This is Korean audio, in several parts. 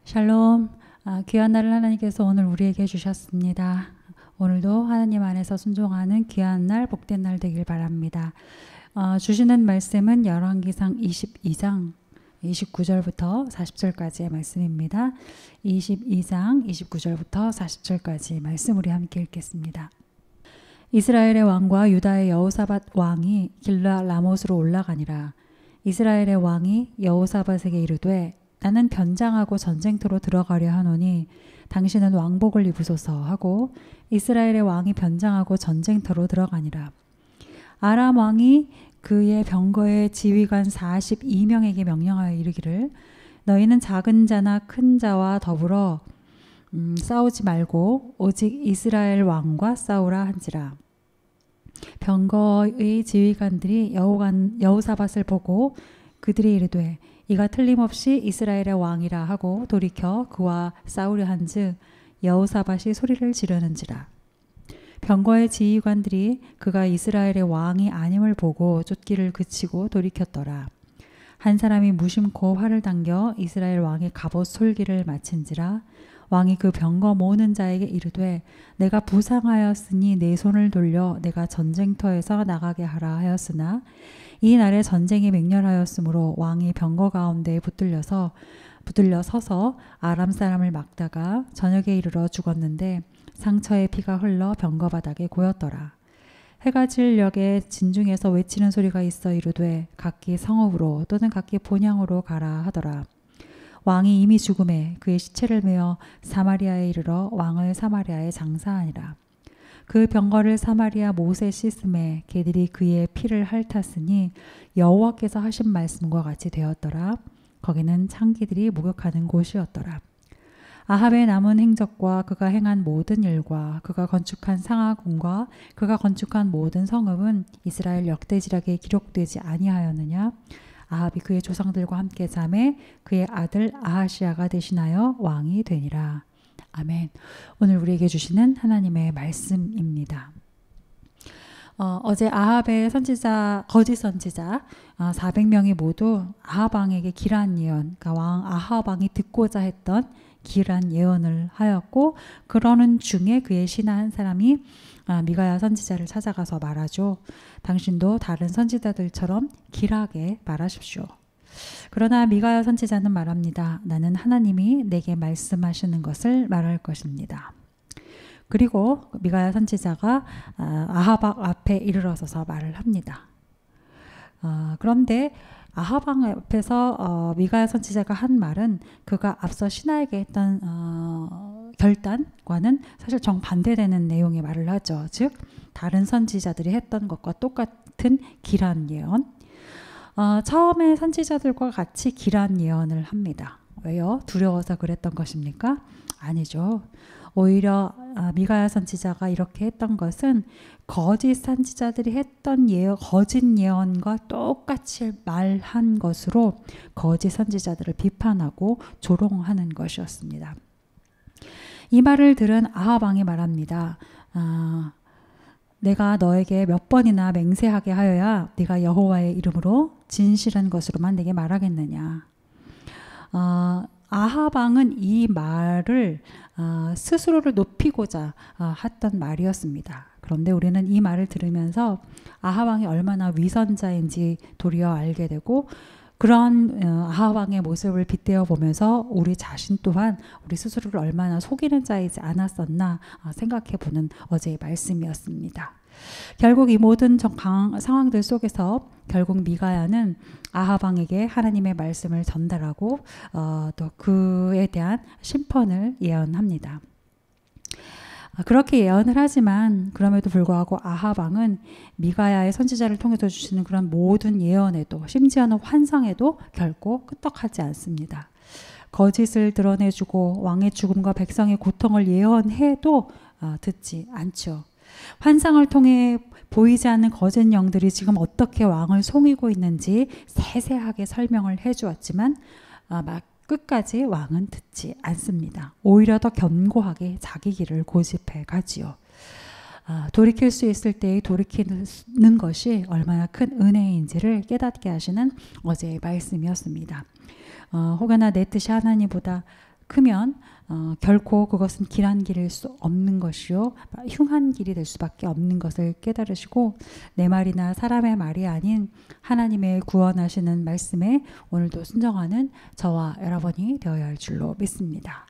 샬롬. 귀한 날을 하나님께서 오늘 우리에게 주셨습니다. 오늘도 하나님 안에서 순종하는 귀한 날, 복된 날 되길 바랍니다. 주시는 말씀은 열왕기상 22장 29절부터 40절까지의 말씀입니다. 22장 29절부터 40절까지 말씀 우리 함께 읽겠습니다. 이스라엘의 왕과 유다의 여호사밧 왕이 길르앗 라못으로 올라가니라. 이스라엘의 왕이 여호사밧에게 이르되 나는 변장하고 전쟁터로 들어가려 하노니 당신은 왕복을 입으소서 하고 이스라엘의 왕이 변장하고 전쟁터로 들어가니라. 아람 왕이 그의 병거의 지휘관 42명에게 명령하여 이르기를 너희는 작은 자나 큰 자와 더불어 싸우지 말고 오직 이스라엘 왕과 싸우라 한지라. 병거의 지휘관들이 여호사밧을 보고 그들이 이르되 이가 틀림없이 이스라엘의 왕이라 하고 돌이켜 그와 싸우려 한즉 여호사밧이 소리를 지르는지라. 병거의 지휘관들이 그가 이스라엘의 왕이 아님을 보고 쫓기를 그치고 돌이켰더라. 한 사람이 무심코 활을 당겨 이스라엘 왕의 갑옷 솔기를 마친지라. 왕이 그 병거 모으는 자에게 이르되 내가 부상하였으니 내 손을 돌려 내가 전쟁터에서 나가게 하라 하였으나 이 날에 전쟁이 맹렬하였으므로 왕이 병거 가운데에 붙들려 서서 아람 사람을 막다가 저녁에 이르러 죽었는데 상처에 피가 흘러 병거 바닥에 고였더라. 해가 질 역에 진중에서 외치는 소리가 있어 이르되 각기 성읍으로 또는 각기 본향으로 가라 하더라. 왕이 이미 죽음에 그의 시체를 메어 사마리아에 이르러 왕을 사마리아에 장사하니라. 그 병거를 사마리아 못에 씻음에 개들이 그의 피를 핥았으니 여호와께서 하신 말씀과 같이 되었더라. 거기는 창기들이 목욕하는 곳이었더라. 아합의 남은 행적과 그가 행한 모든 일과 그가 건축한 상하궁과 그가 건축한 모든 성읍은 이스라엘 역대지략에 기록되지 아니하였느냐? 아합이 그의 조상들과 함께 잠에 그의 아들 아하시아가 대신하여 왕이 되니라. 아멘. 오늘 우리에게 주시는 하나님의 말씀입니다. 어제 아합의 선지자, 거짓 선지자 400명이 모두 아합 왕에게 기란 예언, 그러니까 왕 아합 왕이 듣고자 했던 기란 예언을 하였고, 그러는 중에 그의 신하 한 사람이 미가야 선지자를 찾아가서 말하죠. 당신도 다른 선지자들처럼 길하게 말하십시오. 그러나 미가야 선지자는 말합니다. 나는 하나님이 내게 말씀하시는 것을 말할 것입니다. 그리고 미가야 선지자가 아합 앞에 이르러서서 말을 합니다. 그런데 아합 왕 앞에서 미가야 선지자가 한 말은 그가 앞서 신하에게 했던 결단과는 사실 정반대되는 내용의 말을 하죠. 즉 다른 선지자들이 했던 것과 똑같은 기란 예언. 처음에 선지자들과 같이 기란 예언을 합니다. 왜요? 두려워서 그랬던 것입니까? 아니죠. 오히려 미가야 선지자가 이렇게 했던 것은 거짓 선지자들이 했던 거짓 예언과 똑같이 말한 것으로 거짓 선지자들을 비판하고 조롱하는 것이었습니다. 이 말을 들은 아합 왕이 말합니다. 내가 너에게 몇 번이나 맹세하게 하여야 네가 여호와의 이름으로 진실한 것으로만 내게 말하겠느냐. 아합 왕은 이 말을 스스로를 높이고자 했던 말이었습니다. 그런데 우리는 이 말을 들으면서 아합 왕이 얼마나 위선자인지 도리어 알게 되고, 그런 아합 왕의 모습을 빗대어 보면서 우리 자신 또한 우리 스스로를 얼마나 속이는 자이지 않았었나 생각해 보는 어제의 말씀이었습니다. 결국 이 모든 상황들 속에서 결국 미가야는 아합 왕에게 하나님의 말씀을 전달하고 또 그에 대한 심판을 예언합니다. 그렇게 예언을 하지만 그럼에도 불구하고 아합 왕은 미가야의 선지자를 통해서 주시는 그런 모든 예언에도, 심지어는 환상에도 결코 끄떡하지 않습니다. 거짓을 드러내주고 왕의 죽음과 백성의 고통을 예언해도 듣지 않죠. 환상을 통해 보이지 않는 거짓 영들이 지금 어떻게 왕을 속이고 있는지 세세하게 설명을 해주었지만 끝까지 왕은 듣지 않습니다. 오히려 더 견고하게 자기 길을 고집해 가지요. 돌이킬 수 있을 때에 돌이키는 것이 얼마나 큰 은혜인지를 깨닫게 하시는 어제의 말씀이었습니다. 혹여나 내 뜻이 하나님보다 크면 결코 그것은 길한 길일 수 없는 것이요 흉한 길이 될 수밖에 없는 것을 깨달으시고 내 말이나 사람의 말이 아닌 하나님의 구원하시는 말씀에 오늘도 순종하는 저와 여러분이 되어야 할 줄로 믿습니다.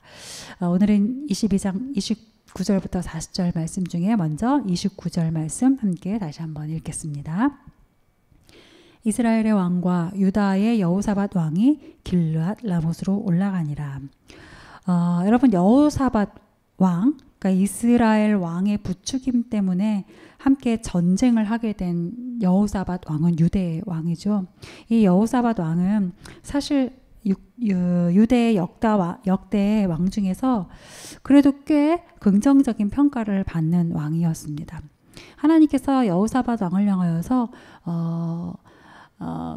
오늘은 22장 29절부터 40절 말씀 중에 먼저 29절 말씀 함께 다시 한번 읽겠습니다. 이스라엘의 왕과 유다의 여호사밧 왕이 길르앗 라못으로 올라가니라. 여러분 여호사밧 왕, 그러니까 이스라엘 왕의 부추김 때문에 함께 전쟁을 하게 된 여호사밧 왕은 유대의 왕이죠. 이 여호사밧 왕은 사실 유대의 역대 왕 중에서 그래도 꽤 긍정적인 평가를 받는 왕이었습니다. 하나님께서 여호사밧 왕을 향하여서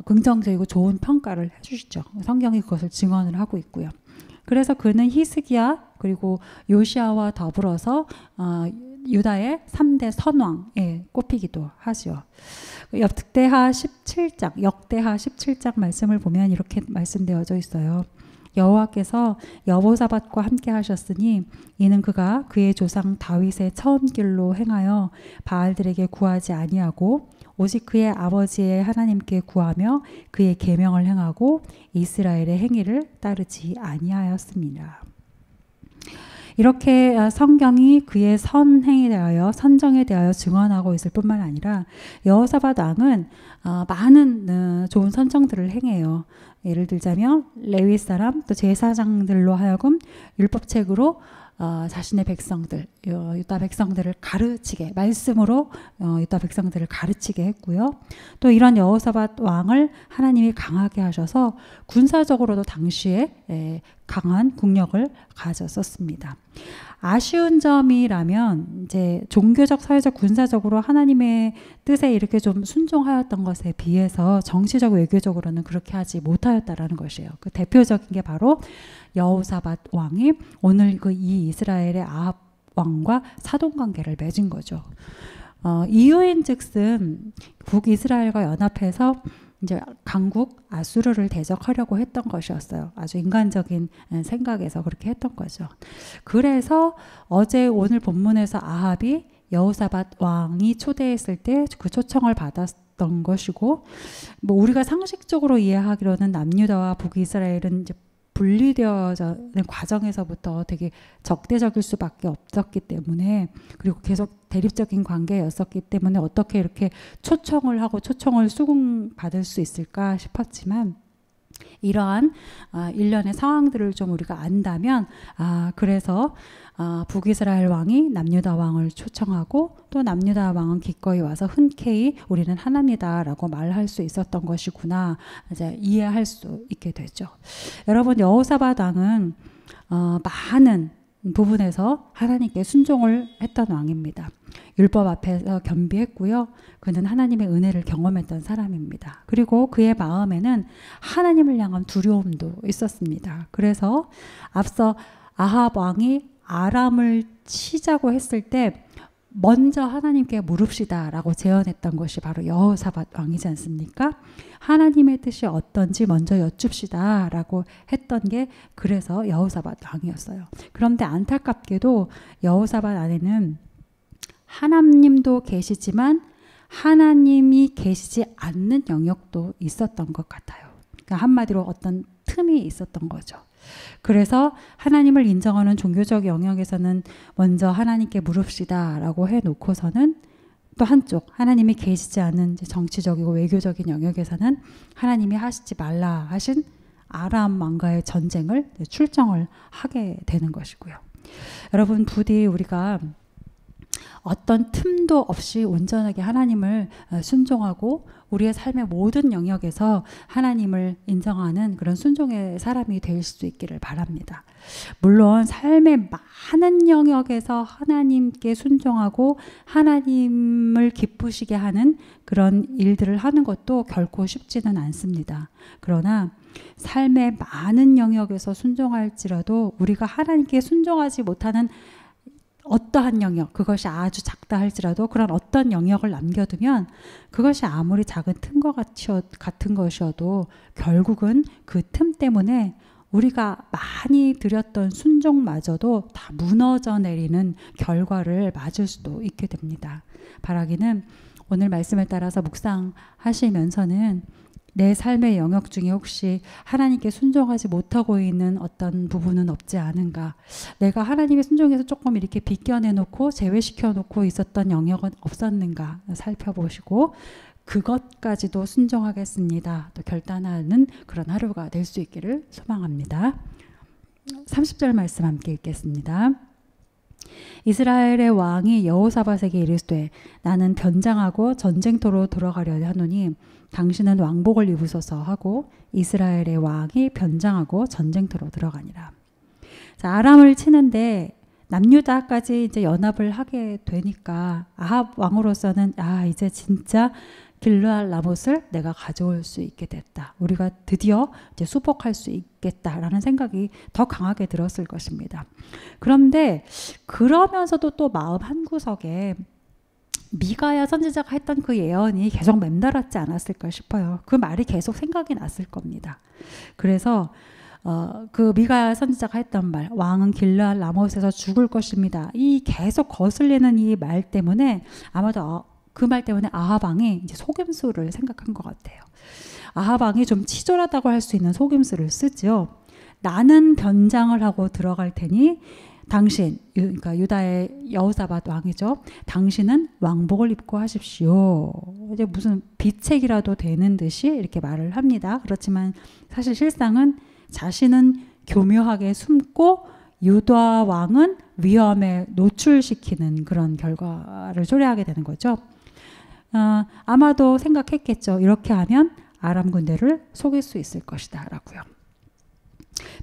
긍정적이고 좋은 평가를 해주시죠. 성경이 그것을 증언을 하고 있고요. 그래서 그는 히스기야 그리고 요시아와 더불어서 유다의 3대 선왕에 꼽히기도 하죠. 역대하 17장 말씀을 보면 이렇게 말씀되어져 있어요. 여호와께서 여호사밧과 함께 하셨으니 이는 그가 그의 조상 다윗의 처음 길로 행하여 바알들에게 구하지 아니하고 오직 그의 아버지의 하나님께 구하며 그의 계명을 행하고 이스라엘의 행위를 따르지 아니하였습니다. 이렇게 성경이 그의 선행에 대하여 선정에 대하여 증언하고 있을 뿐만 아니라 여호사밧 왕은 많은 좋은 선정들을 행해요. 예를 들자면 레위 사람 또 제사장들로 하여금 율법책으로 자신의 백성들, 유다 백성들을 가르치게 말씀으로 유다 백성들을 가르치게 했고요. 또 이런 여호사밧 왕을 하나님이 강하게 하셔서 군사적으로도 당시에 강한 국력을 가졌었습니다. 아쉬운 점이라면 이제 종교적, 사회적, 군사적으로 하나님의 뜻에 이렇게 좀 순종하였던 것에 비해서 정치적, 외교적으로는 그렇게 하지 못하였다라는 것이에요. 그 대표적인 게 바로 여호사밧 왕이 오늘 이 이스라엘의 아합 왕과 사돈 관계를 맺은 거죠. 이유인즉슨 북이스라엘과 연합해서 이제 강국 아수르를 대적하려고 했던 것이었어요. 아주 인간적인 생각에서 그렇게 했던 거죠. 그래서 오늘 본문에서 아합이 여호사밧 왕이 초대했을 때 그 초청을 받았던 것이고, 뭐 우리가 상식적으로 이해하기로는 남유다와 북이스라엘은 이제 분리되어지는 과정에서부터 되게 적대적일 수밖에 없었기 때문에, 그리고 계속 대립적인 관계였었기 때문에 어떻게 이렇게 초청을 하고 초청을 수긍받을 수 있을까 싶었지만, 이러한 일련의 상황들을 좀 우리가 안다면 그래서 북이스라엘 왕이 남유다 왕을 초청하고 또 남유다 왕은 기꺼이 와서 흔쾌히 우리는 하나입니다라고 말할 수 있었던 것이구나, 이제 이해할 수 있게 되죠. 여러분, 여호사밧 왕은 많은 부분에서 하나님께 순종을 했던 왕입니다. 율법 앞에서 겸비했고요. 그는 하나님의 은혜를 경험했던 사람입니다. 그리고 그의 마음에는 하나님을 향한 두려움도 있었습니다. 그래서 앞서 아합 왕이 아람을 치자고 했을 때 먼저 하나님께 물읍시다 라고 제언했던 것이 바로 여호사밧 왕이지 않습니까? 하나님의 뜻이 어떤지 먼저 여쭙시다 라고 했던 게 그래서 여호사밧 왕이었어요. 그런데 안타깝게도 여호사밧 안에는 하나님도 계시지만 하나님이 계시지 않는 영역도 있었던 것 같아요. 그러니까 한마디로 어떤 틈이 있었던 거죠. 그래서 하나님을 인정하는 종교적 영역에서는 먼저 하나님께 물읍시다 라고 해놓고서는 또 한쪽 하나님이 계시지 않은 정치적이고 외교적인 영역에서는 하나님이 하시지 말라 하신 아람 왕과의 전쟁을 출정을 하게 되는 것이고요. 여러분, 부디 우리가 어떤 틈도 없이 온전하게 하나님을 순종하고 우리의 삶의 모든 영역에서 하나님을 인정하는 그런 순종의 사람이 될 수 있기를 바랍니다. 물론 삶의 많은 영역에서 하나님께 순종하고 하나님을 기쁘시게 하는 그런 일들을 하는 것도 결코 쉽지는 않습니다. 그러나 삶의 많은 영역에서 순종할지라도 우리가 하나님께 순종하지 못하는 어떠한 영역, 그것이 아주 작다 할지라도 그런 어떤 영역을 남겨두면 그것이 아무리 작은 틈과 같은 것이어도 결국은 그 틈 때문에 우리가 많이 드렸던 순종마저도 다 무너져 내리는 결과를 맞을 수도 있게 됩니다. 바라기는 오늘 말씀을 따라서 묵상하시면서는 내 삶의 영역 중에 혹시 하나님께 순종하지 못하고 있는 어떤 부분은 없지 않은가, 내가 하나님의 순종에서 조금 이렇게 비껴내놓고 제외시켜놓고 있었던 영역은 없었는가 살펴보시고 그것까지도 순종하겠습니다 또 결단하는 그런 하루가 될 수 있기를 소망합니다. 30절 말씀 함께 읽겠습니다. 이스라엘의 왕이 여호사밧에게 이르시되 나는 변장하고 전쟁터로 들어가려 하노니 당신은 왕복을 입으소서 하고 이스라엘의 왕이 변장하고 전쟁터로 들어가니라. 자, 아람을 치는데 남유다까지 이제 연합을 하게 되니까 아합 왕으로서는 이제 진짜 길르앗 라못을 내가 가져올 수 있게 됐다. 우리가 드디어 이제 수복할 수 있겠다라는 생각이 더 강하게 들었을 것입니다. 그런데 그러면서도 또 마음 한구석에 미가야 선지자가 했던 그 예언이 계속 맴돌았지 않았을까 싶어요. 그 말이 계속 생각이 났을 겁니다. 그래서 그 미가야 선지자가 했던 말, 왕은 길르앗 라못에서 죽을 것입니다. 이 계속 거슬리는 이 말 때문에 아마도 그 말 때문에 아합 왕이 이제 속임수를 생각한 것 같아요. 아합 왕이 좀 치졸하다고 할 수 있는 속임수를 쓰죠. 나는 변장을 하고 들어갈 테니 당신, 그러니까 유다의 여호사밧 왕이죠. 당신은 왕복을 입고 하십시오. 이제 무슨 비책이라도 되는 듯이 이렇게 말을 합니다. 그렇지만 사실 실상은 자신은 교묘하게 숨고 유다 왕은 위험에 노출시키는 그런 결과를 초래하게 되는 거죠. 아마도 생각했겠죠. 이렇게 하면 아람 군대를 속일 수 있을 것이다 라고요.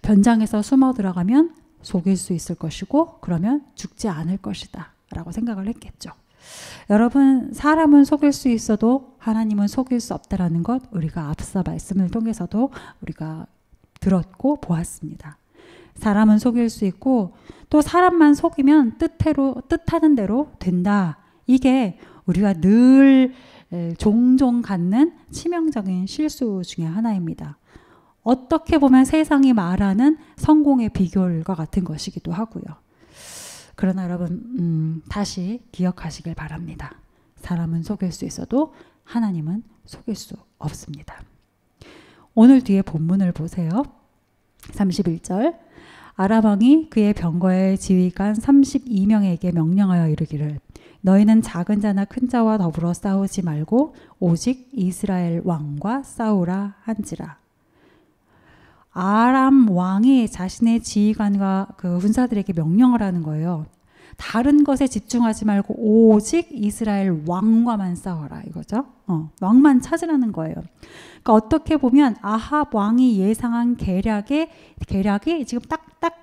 변장해서 숨어 들어가면 속일 수 있을 것이고 그러면 죽지 않을 것이다 라고 생각을 했겠죠. 여러분, 사람은 속일 수 있어도 하나님은 속일 수 없다라는 것 우리가 앞서 말씀을 통해서도 우리가 들었고 보았습니다. 사람은 속일 수 있고 또 사람만 속이면 뜻하는 대로 된다. 이게 우리가 늘 종종 갖는 치명적인 실수 중에 하나입니다. 어떻게 보면 세상이 말하는 성공의 비결과 같은 것이기도 하고요. 그러나 여러분 다시 기억하시길 바랍니다. 사람은 속일 수 있어도 하나님은 속일 수 없습니다. 오늘 뒤에 본문을 보세요. 31절 아람 왕이 그의 병거의 지휘관 32명에게 명령하여 이르기를 너희는 작은 자나 큰 자와 더불어 싸우지 말고 오직 이스라엘 왕과 싸우라 한지라. 아람 왕이 자신의 지휘관과 그 군사들에게 명령을 하는 거예요. 다른 것에 집중하지 말고 오직 이스라엘 왕과만 싸워라 이거죠. 왕만 찾으라는 거예요. 그러니까 어떻게 보면 아합 왕이 예상한 계략이 지금 딱딱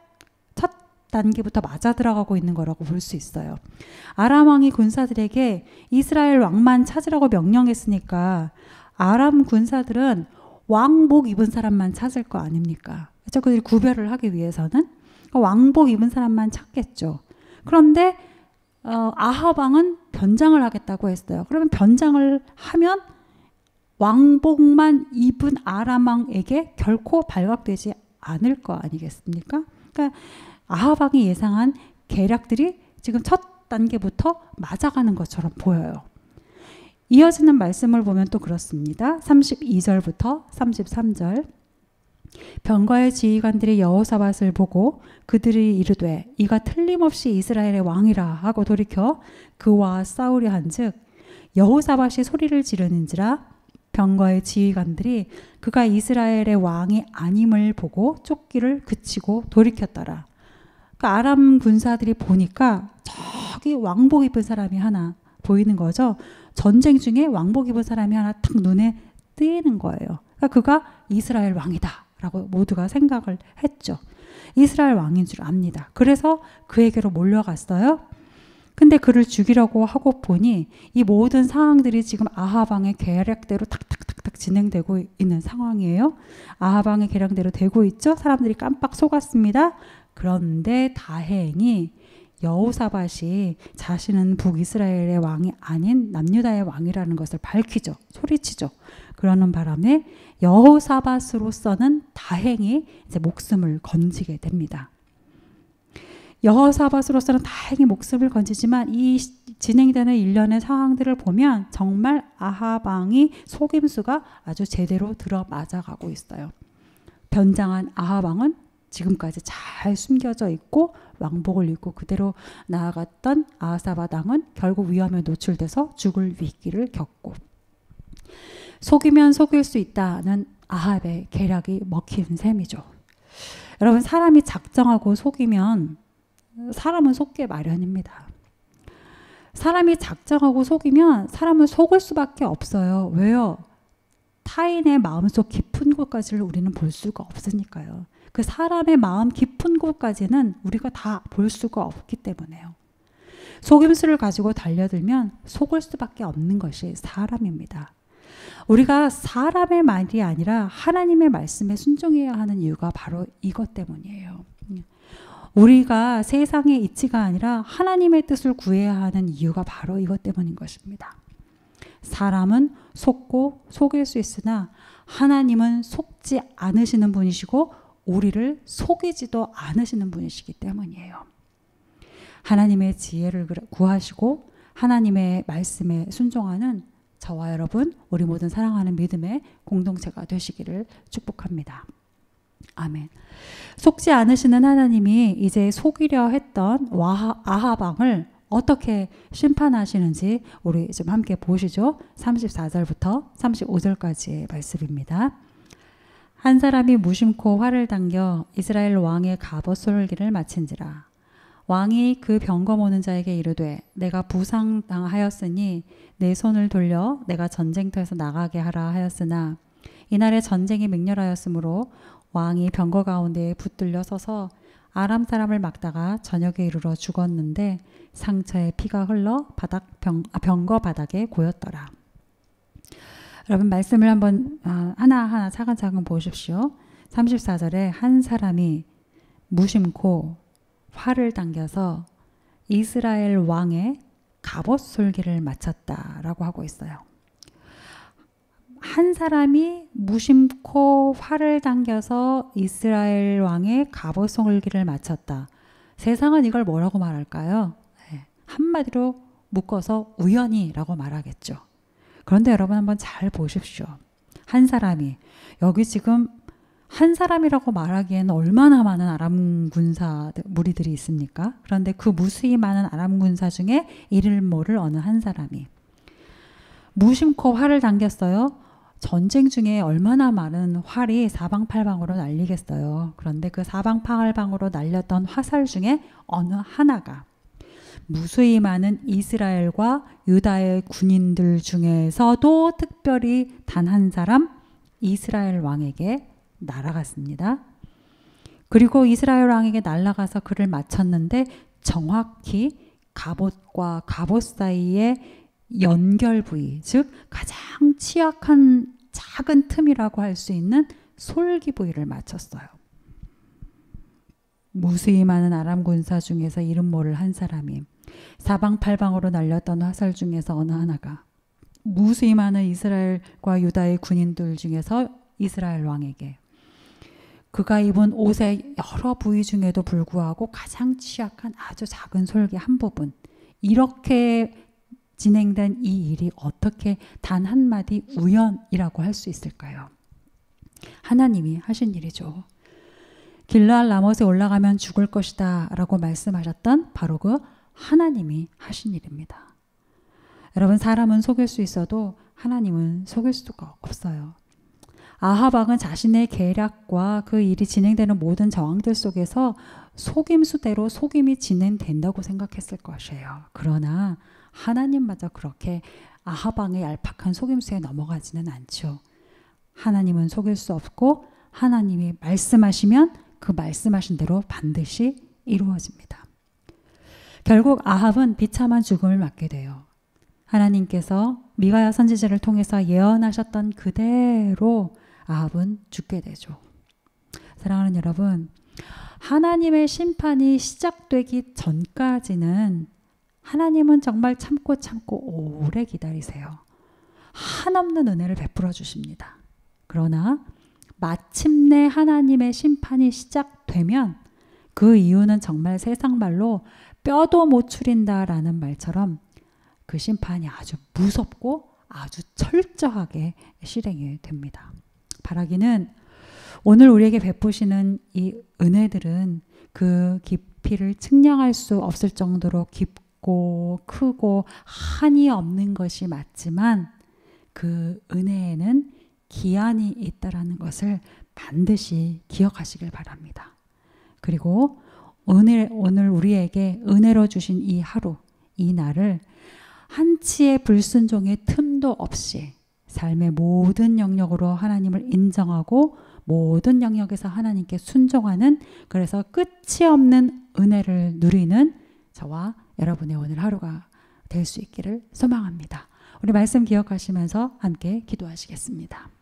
첫 단계부터 맞아 들어가고 있는 거라고 볼 수 있어요. 아람 왕이 군사들에게 이스라엘 왕만 찾으라고 명령했으니까 아람 군사들은 왕복 입은 사람만 찾을 거 아닙니까? 그렇죠? 그들이 구별을 하기 위해서는 왕복 입은 사람만 찾겠죠. 그런데 아합 왕은 변장을 하겠다고 했어요. 그러면 변장을 하면 왕복만 입은 아람 왕에게 결코 발각되지 않을 거 아니겠습니까? 그러니까 아합 왕이 예상한 계략들이 지금 첫 단계부터 맞아가는 것처럼 보여요. 이어지는 말씀을 보면 또 그렇습니다. 32절부터 33절 병거의 지휘관들이 여호사밧을 보고 그들이 이르되 이가 틀림없이 이스라엘의 왕이라 하고 돌이켜 그와 싸우려 한즉 여호사밧이 소리를 지르는지라 병거의 지휘관들이 그가 이스라엘의 왕이 아님을 보고 쫓기를 그치고 돌이켰더라. 그러니까 아람 군사들이 보니까 저기 왕복 입은 사람이 하나 보이는 거죠. 전쟁 중에 왕복 입은 사람이 하나 탁 눈에 띄는 거예요. 그러니까 그가 이스라엘 왕이다 라고 모두가 생각을 했죠. 이스라엘 왕인 줄 압니다. 그래서 그에게로 몰려갔어요. 근데 그를 죽이려고 하고 보니 이 모든 상황들이 지금 아합 왕의 계략대로 탁탁탁탁 진행되고 있는 상황이에요. 아합 왕의 계략대로 되고 있죠. 사람들이 깜빡 속았습니다. 그런데 다행히 여호사밧이 자신은 북이스라엘의 왕이 아닌 남유다의 왕이라는 것을 밝히죠. 소리치죠. 그러는 바람에 여호사밧으로서는 다행히 이제 목숨을 건지게 됩니다. 여호사밧으로서는 다행히 목숨을 건지지만 이 진행되는 일련의 상황들을 보면 정말 아합 왕이 속임수가 아주 제대로 들어맞아가고 있어요. 변장한 아합 왕은 지금까지 잘 숨겨져 있고 왕복을 입고 그대로 나아갔던 아하사밧 왕은 결국 위험에 노출돼서 죽을 위기를 겪고, 속이면 속일 수 있다는 아합의 계략이 먹힌 셈이죠. 여러분, 사람이 작정하고 속이면 사람은 속게 마련입니다. 사람이 작정하고 속이면 사람은 속을 수밖에 없어요. 왜요? 타인의 마음속 깊은 곳까지를 우리는 볼 수가 없으니까요. 그 사람의 마음 깊은 곳까지는 우리가 다 볼 수가 없기 때문에요. 속임수를 가지고 달려들면 속을 수밖에 없는 것이 사람입니다. 우리가 사람의 말이 아니라 하나님의 말씀에 순종해야 하는 이유가 바로 이것 때문이에요. 우리가 세상의 이치가 아니라 하나님의 뜻을 구해야 하는 이유가 바로 이것 때문인 것입니다. 사람은 속고 속일 수 있으나 하나님은 속지 않으시는 분이시고 우리를 속이지도 않으시는 분이시기 때문이에요. 하나님의 지혜를 구하시고 하나님의 말씀에 순종하는 저와 여러분, 우리 모든 사랑하는 믿음의 공동체가 되시기를 축복합니다. 아멘. 속지 않으시는 하나님이 이제 속이려 했던 아합 왕을 어떻게 심판하시는지 우리 좀 함께 보시죠. 34절부터 35절까지의 말씀입니다. 한 사람이 무심코 활을 당겨 이스라엘 왕의 갑옷 솔기를 마친지라. 왕이 그 병거 모는 자에게 이르되 내가 부상당하였으니 내 손을 돌려 내가 전쟁터에서 나가게 하라 하였으나 이날에 전쟁이 맹렬하였으므로 왕이 병거 가운데에 붙들려 서서 아람 사람을 막다가 저녁에 이르러 죽었는데 상처에 피가 흘러 병거 바닥에 고였더라. 여러분, 말씀을 한번 하나하나 차근차근 보십시오. 34절에 한 사람이 무심코 활을 당겨서 이스라엘 왕의 갑옷 솔기를 마쳤다라고 하고 있어요. 한 사람이 무심코 활을 당겨서 이스라엘 왕의 갑옷 솔기를 마쳤다. 세상은 이걸 뭐라고 말할까요? 한마디로 묶어서 우연히라고 말하겠죠. 그런데 여러분 한번 잘 보십시오. 한 사람이, 여기 지금 한 사람이라고 말하기에는 얼마나 많은 아람 군사 무리들이 있습니까? 그런데 그 무수히 많은 아람 군사 중에 이를 모를 어느 한 사람이 무심코 활을 당겼어요. 전쟁 중에 얼마나 많은 활이 사방팔방으로 날리겠어요. 그런데 그 사방팔방으로 날렸던 화살 중에 어느 하나가 무수히 많은 이스라엘과 유다의 군인들 중에서도 특별히 단 한 사람 이스라엘 왕에게 날아갔습니다. 그리고 이스라엘 왕에게 날아가서 그를 맞췄는데 정확히 갑옷과 갑옷 사이의 연결 부위, 즉 가장 취약한 작은 틈이라고 할 수 있는 솔기 부위를 맞췄어요. 무수히 많은 아람 군사 중에서 이름 모를 한 사람이 사방팔방으로 날렸던 화살 중에서 어느 하나가 무수히 많은 이스라엘과 유다의 군인들 중에서 이스라엘 왕에게 그가 입은 옷의 여러 부위 중에도 불구하고 가장 취약한 아주 작은 솔기 한 부분, 이렇게 진행된 이 일이 어떻게 단 한마디 우연이라고 할 수 있을까요? 하나님이 하신 일이죠. 길르앗 라못에 올라가면 죽을 것이다 라고 말씀하셨던 바로 그 하나님이 하신 일입니다. 여러분, 사람은 속일 수 있어도 하나님은 속일 수가 없어요. 아합 왕은 자신의 계략과 그 일이 진행되는 모든 정황들 속에서 속임수대로 속임이 진행된다고 생각했을 것이에요. 그러나 하나님마저 그렇게 아합 왕의 얄팍한 속임수에 넘어가지는 않죠. 하나님은 속일 수 없고 하나님이 말씀하시면 그 말씀하신 대로 반드시 이루어집니다. 결국 아합은 비참한 죽음을 맞게 돼요. 하나님께서 미가야 선지자를 통해서 예언하셨던 그대로 아합은 죽게 되죠. 사랑하는 여러분, 하나님의 심판이 시작되기 전까지는 하나님은 정말 참고 오래 기다리세요. 한없는 은혜를 베풀어 주십니다. 그러나 마침내 하나님의 심판이 시작되면 그 이유는 정말 세상 말로 뼈도 못 추린다라는 말처럼 그 심판이 아주 무섭고 아주 철저하게 실행이 됩니다. 바라기는 오늘 우리에게 베푸시는 이 은혜들은 그 깊이를 측량할 수 없을 정도로 깊고 크고 한이 없는 것이 맞지만 그 은혜에는 기한이 있다라는 것을 반드시 기억하시길 바랍니다. 그리고 오늘 우리에게 은혜로 주신 이 하루, 이 날을 한치의 불순종의 틈도 없이 삶의 모든 영역으로 하나님을 인정하고 모든 영역에서 하나님께 순종하는, 그래서 끝이 없는 은혜를 누리는 저와 여러분의 오늘 하루가 될 수 있기를 소망합니다. 우리 말씀 기억하시면서 함께 기도하시겠습니다.